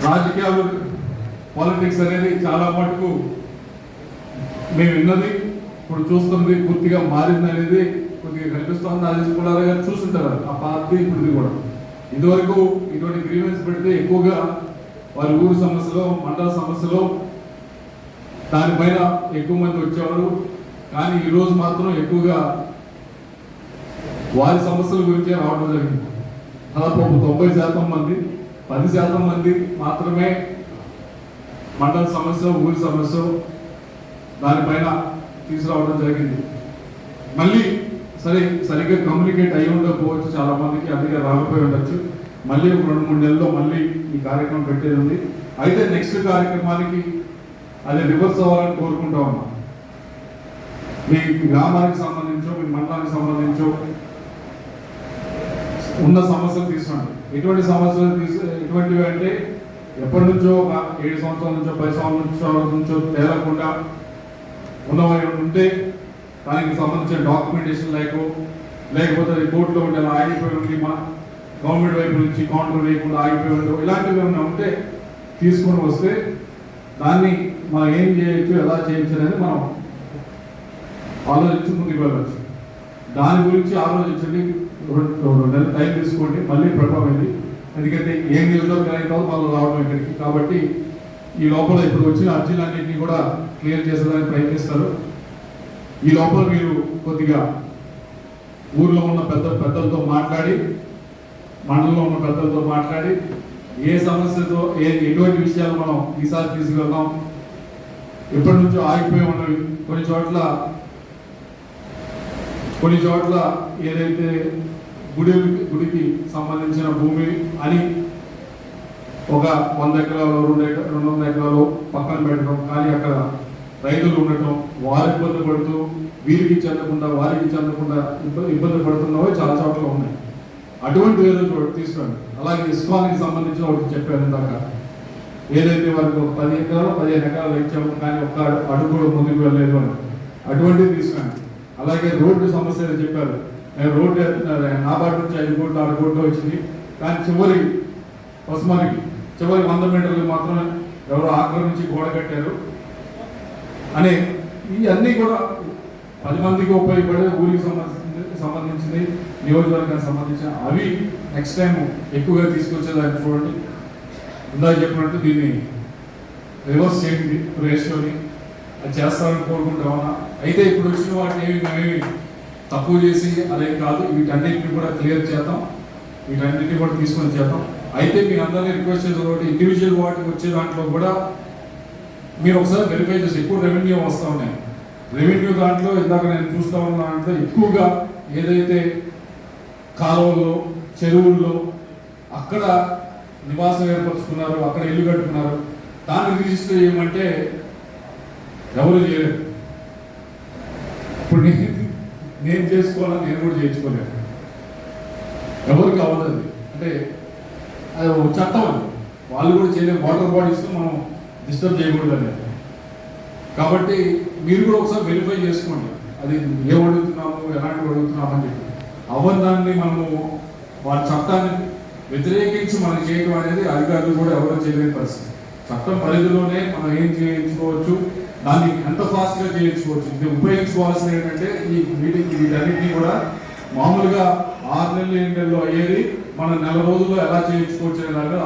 రాజకీయాలు పాలిటిక్స్ అనేది చాలా మటుకు మేము విన్నది ఇప్పుడు చూస్తుంది పూర్తిగా మారింది అనేది కొద్దిగా కనిపిస్తుంది. అది కూడా చూస్తుంటారు ఆ పార్టీ ఇప్పుడు కూడా. ఇదివరకు ఇటువంటి గ్రీవెన్స్ పెడితే ఎక్కువగా వారి ఊరు సమస్యలో మండల సమస్యలో దానిపైన ఎక్కువ మంది వచ్చేవారు. కానీ ఈరోజు మాత్రం ఎక్కువగా వారి సమస్యల గురించే రావడం జరిగింది. దాదాపు 90% మంది 10% మంది మాత్రమే మండల సమస్య ఊరి సమస్య దానిపైన తీసుకురావడం జరిగింది. మళ్ళీ సరిగ్గా కమ్యూనికేట్ అయి ఉండకపోవచ్చు చాలా మందికి, అందుకే రాకపోయి ఉండొచ్చు. మళ్ళీ ఒక 2-3 నెలల్లో మళ్ళీ ఈ కార్యక్రమం పెట్టేది ఉంది. అయితే నెక్స్ట్ కార్యక్రమానికి అది రివర్స్ అవ్వాలని కోరుకుంటా ఉన్నాం. మీ గ్రామానికి సంబంధించో మీ మండలానికి సంబంధించో ఉన్న సమస్యలు తీసుకోండి. ఎటువంటి సమస్యలు ఎటువంటివి అంటే ఎప్పటి నుంచో 7 సంవత్సరాల నుంచో 10 సంవత్సరాల నుంచో తేలకుండా ఉన్నవి ఉంటే దానికి సంబంధించిన డాక్యుమెంటేషన్ లేకపోతే కోర్టులో ఉండే ఆగిపోయి ఉండి మా గవర్నమెంట్ వైపు నుంచి కౌంటర్ వేయకుండా ఆగిపోయి ఉండవు, ఇలాంటివి ఏమైనా ఉంటే తీసుకొని వస్తే దాన్ని మనం ఏం చేయొచ్చు ఎలా చేయొచ్చు అనేది మనం ఆలోచించి ముందుకు వెళ్ళచ్చు. దాని గురించి ఆలోచించండి. 2 నెలలు టైం తీసుకోండి. మళ్ళీ ప్రభావం ఎందుకంటే ఏం నియోజకవర్గం అయిన తర్వాత వాళ్ళు రావడం ఇక్కడికి. కాబట్టి ఈ లోపల ఇప్పుడు వచ్చిన అర్జీలన్నింటినీ కూడా క్లియర్ చేసేదానికి ప్రయత్నిస్తారు. ఈ లోపల మీరు కొద్దిగా ఊర్లో ఉన్న పెద్దలతో మాట్లాడి మండలంలో ఉన్న పెద్దలతో మాట్లాడి ఏ సమస్యతో ఎటువంటి విషయాలు మనం ఈసారి తీసుకెళ్దాం, ఎప్పటి నుంచో ఆగిపోయి ఉన్నవి కొన్ని చోట్ల ఏదైతే గుడికి సంబంధించిన భూమి అని ఒక 100 ఎకరాలు 200 ఎకరాలు పక్కన పెట్టడం, కానీ అక్కడ రైతులు ఉండటం, వారు ఇబ్బంది పడుతూ వీరికి చెందకుండా ఇబ్బంది పడుతున్నవి చాలా చోట్ల ఉన్నాయి. అటువంటి ఏదో తీసుకోండి. అలాగే ఇస్కాన్కి సంబంధించిన ఒకటి చెప్పాను ఇందాక, ఏదైతే వారికి 10 ఎకరాలు 15 ఎకరాలు ఇచ్చాము కానీ ఒక్క అడుగు కూడా ముందుకు వెళ్ళలేదు అని, అటువంటివి తీసుకోండి. అలాగే రోడ్డు సమస్య చెప్పారు. రోడ్డు నాబార్డు నుంచి 5 కోట్లు 6 కోట్లు వచ్చింది, కానీ చివరి 100 మీటర్లు మాత్రమే ఎవరో ఆక్రమించి గోడ కట్టారు అనే ఇవన్నీ కూడా 10 మందికి ఉపయోగపడే ఊరికి సంబంధించింది నియోజకవర్గానికి సంబంధించిన అవి నెక్స్ట్ టైం ఎక్కువగా తీసుకొచ్చేదాన్ని చూడండి. ఇందాక చెప్పినట్టు దీన్ని రివర్స్ చేయండి, రేషియోని అది చేస్తారని కోరుకుంటామన్నా. అయితే ఇప్పుడు వచ్చిన వాటిని మేమేమి తక్కువ చేసి అదేం కాదు, వీటన్నిటిని కూడా క్లియర్ చేద్దాం, వీటన్నిటిని కూడా తీసుకొని చేద్దాం. అయితే మీ అందరినీ రిక్వెస్ట్ చేసే ఒకటి, ఇండివిజువల్ వాటికి వచ్చే దాంట్లో కూడా మీరు ఒకసారి వెరిఫై చేసి, ఎక్కువ రెవెన్యూ వస్తూ ఉన్నాయి. రెవెన్యూ దాంట్లో ఇందాక నేను చూస్తూ ఉన్న దాంట్లో ఎక్కువగా ఏదైతే కాలువల్లో చెరువుల్లో అక్కడ నివాసం ఏర్పరచుకున్నారు, అక్కడ ఇల్లు కట్టుకున్నారు, దాన్ని రిజిస్టర్ చేయమంటే ఎవరు చేయలేరు. ఇప్పుడు నేను చేసుకోవాలని నేను కూడా చేయించుకోలేను, ఎవరికి అవ్వదు. అంటే అది ఒక చట్టం, అది వాళ్ళు కూడా చేయలేము. వాటర్ బాడీస్ మనం డిస్టర్బ్ చేయకూడదు అనేది. కాబట్టి మీరు కూడా ఒకసారి వెరిఫై చేసుకోండి, అది ఏం అడుగుతున్నాము ఎలాంటివి అడుగుతున్నాము అని చెప్పి. అవ్వదాన్ని మనము వాళ్ళ చట్టాన్ని వ్యతిరేకించి మనం చేయడం అనేది అధికారులు కూడా ఎవరో చేయలేని పరిస్థితి. చట్టం పరిధిలోనే మనం ఏం చేయించుకోవచ్చు, దాన్ని ఎంత ఫాస్ట్గా చేయించుకోవచ్చు. ఇది ఉపయోగించుకోవాల్సింది ఏంటంటే ఈ మీటింగ్ వీటన్నిటినీ కూడా మామూలుగా 6 నెలలు 7 నెలల్లో అయ్యేది మనం 4 రోజుల్లో ఎలా చేయించుకోవచ్చు అనేలాగా